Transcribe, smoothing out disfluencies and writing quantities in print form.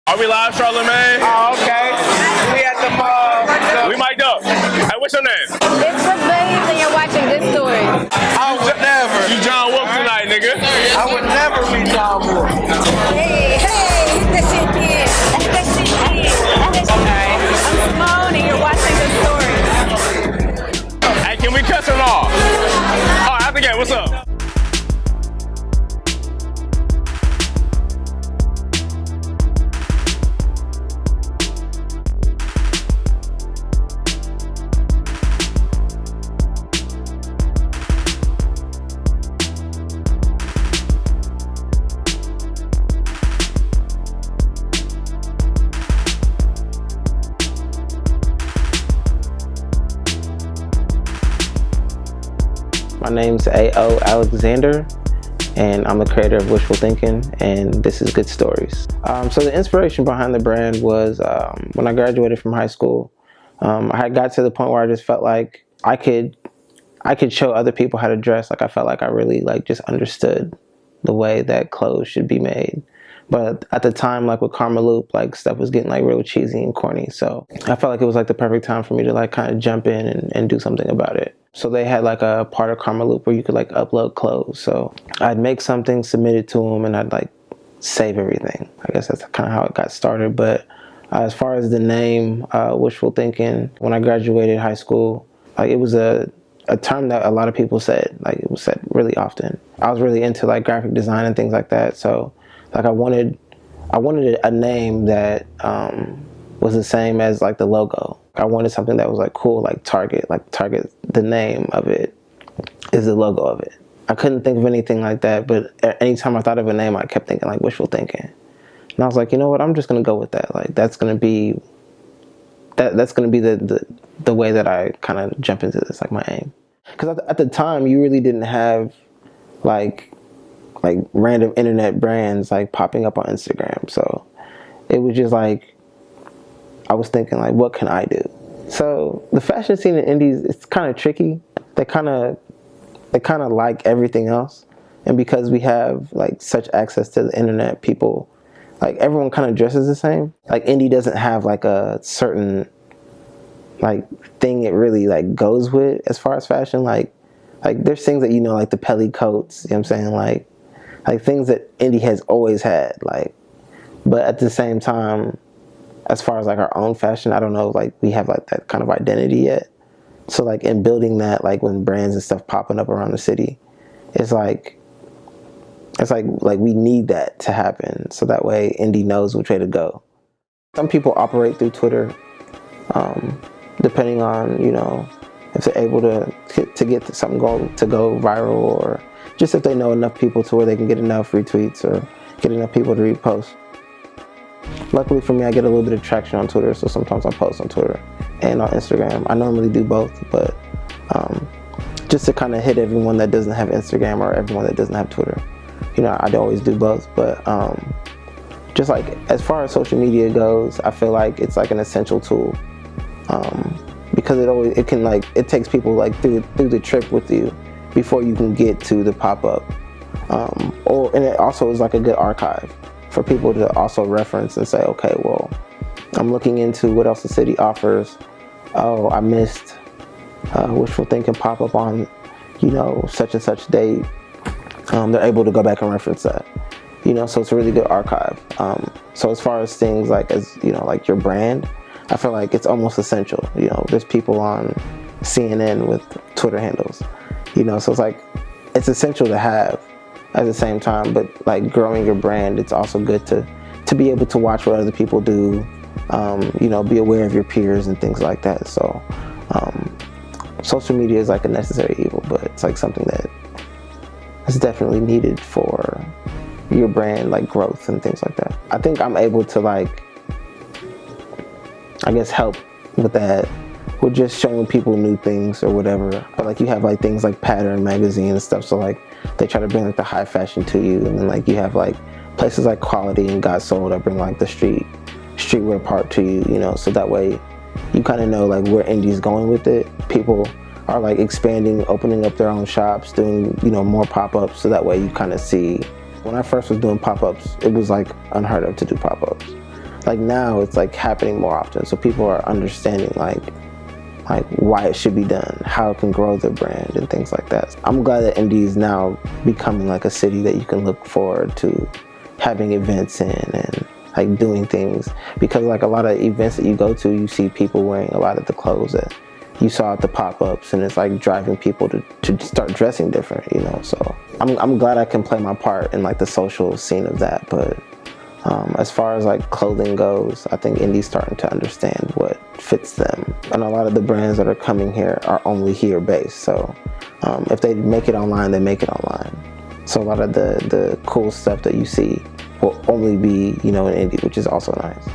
Are we live, Charlamagne? Oh, okay. We at the mall. We mic'd up. Hey, what's your name? It's Brooke Williams and you're watching Good Stories. I would never. You John Wilkes tonight, nigga. I would never be John Wilkes. Hey, that shit kid. That shit kid. Alright. I'm Simone and you're watching Good Stories. Hey, can we cuss or all? Oh, I forget. What's up? My name's A.O. Alexander, and I'm the creator of Wishful Thinkin, and this is Good Stories. So the inspiration behind the brand was when I graduated from high school. I had got to the point where I just felt like I could show other people how to dress. Like I felt like I really just understood the way that clothes should be made. But at the time, with Karma Loop, stuff was getting real cheesy and corny. So I felt like it was the perfect time for me to kind of jump in and do something about it. So they had a part of Karma Loop where you could upload clothes. So I'd make something, submit it to them, and I'd save everything. I guess that's kind of how it got started. But as far as the name, Wishful Thinkin, when I graduated high school, it was a term that a lot of people said. It was said really often. I was really into graphic design and things like that. So I wanted a name that was the same as the logo. I wanted something that was cool, Target. Target, the name of it is the logo of it. I couldn't think of anything like that, but anytime I thought of a name, I kept thinking Wishful Thinkin. And I was like, you know what? I'm just gonna go with that. That's gonna be the way that I kind of jump into this, my aim. Because at the time, you really didn't have random internet brands popping up on Instagram. So it was just I was thinking what can I do? So the fashion scene in indies, it's kind of tricky. They kind of like everything else. And because we have such access to the internet, people, everyone kind of dresses the same. Indie doesn't have a certain thing it really goes with as far as fashion. There's things that the pelly coats, you know what I'm saying? Things that indie has always had, but at the same time, as far as our own fashion, I don't know we have that kind of identity yet. So in building that, when brands and stuff popping up around the city, it's we need that to happen, so that way indie knows which way to go. Some people operate through Twitter, depending on if they're able to get something to go viral, or just if they know enough people to where they can get enough retweets or get enough people to repost. Luckily for me, I get a little bit of traction on Twitter, so sometimes I post on Twitter and on Instagram. I normally do both, but just to kind of hit everyone that doesn't have Instagram or everyone that doesn't have Twitter, I'd always do both. But just as far as social media goes, I feel it's an essential tool, because it takes people through the trip with you before you can get to the pop-up, and it also is a good archive for people to also reference and say, okay, well, I'm looking into what else the city offers. Oh, I missed Wishful Thinkin pop up on, such and such date. They're able to go back and reference that, so it's a really good archive. So as far as things your brand, I feel it's almost essential. There's people on CNN with Twitter handles, so it's essential to have. At the same time, but growing your brand, it's also good to be able to watch what other people do, be aware of your peers and things like that. So social media is a necessary evil, but it's something that is definitely needed for your brand growth and things like that. I think I'm able to I guess help with that, with just showing people new things or whatever. But you have things Pattern magazine and stuff, so they try to bring the high fashion to you, and then you have places like Quality and Got Sold that bring the streetwear part to you, so that way you kind of know where indie's going with it. People are expanding, opening up their own shops, doing more pop-ups, so that way you kind of see. When I first was doing pop-ups, it was unheard of to do pop-ups. like now it's like happening more often, so people are understanding like why it should be done, how it can grow their brand and things like that. I'm glad that Indy is now becoming like a city that you can look forward to having events in and like doing things, because like a lot of events that you go to, you see people wearing a lot of the clothes that you saw at the pop-ups, and it's like driving people to start dressing different, you know. So I'm glad I can play my part in like the social scene of that. But as far as like clothing goes, I think Indy's starting to understand what fits them, and a lot of the brands that are coming here are only here based. So if they make it online, they make it online. So a lot of the cool stuff that you see will only be, you know, in Indy, which is also nice.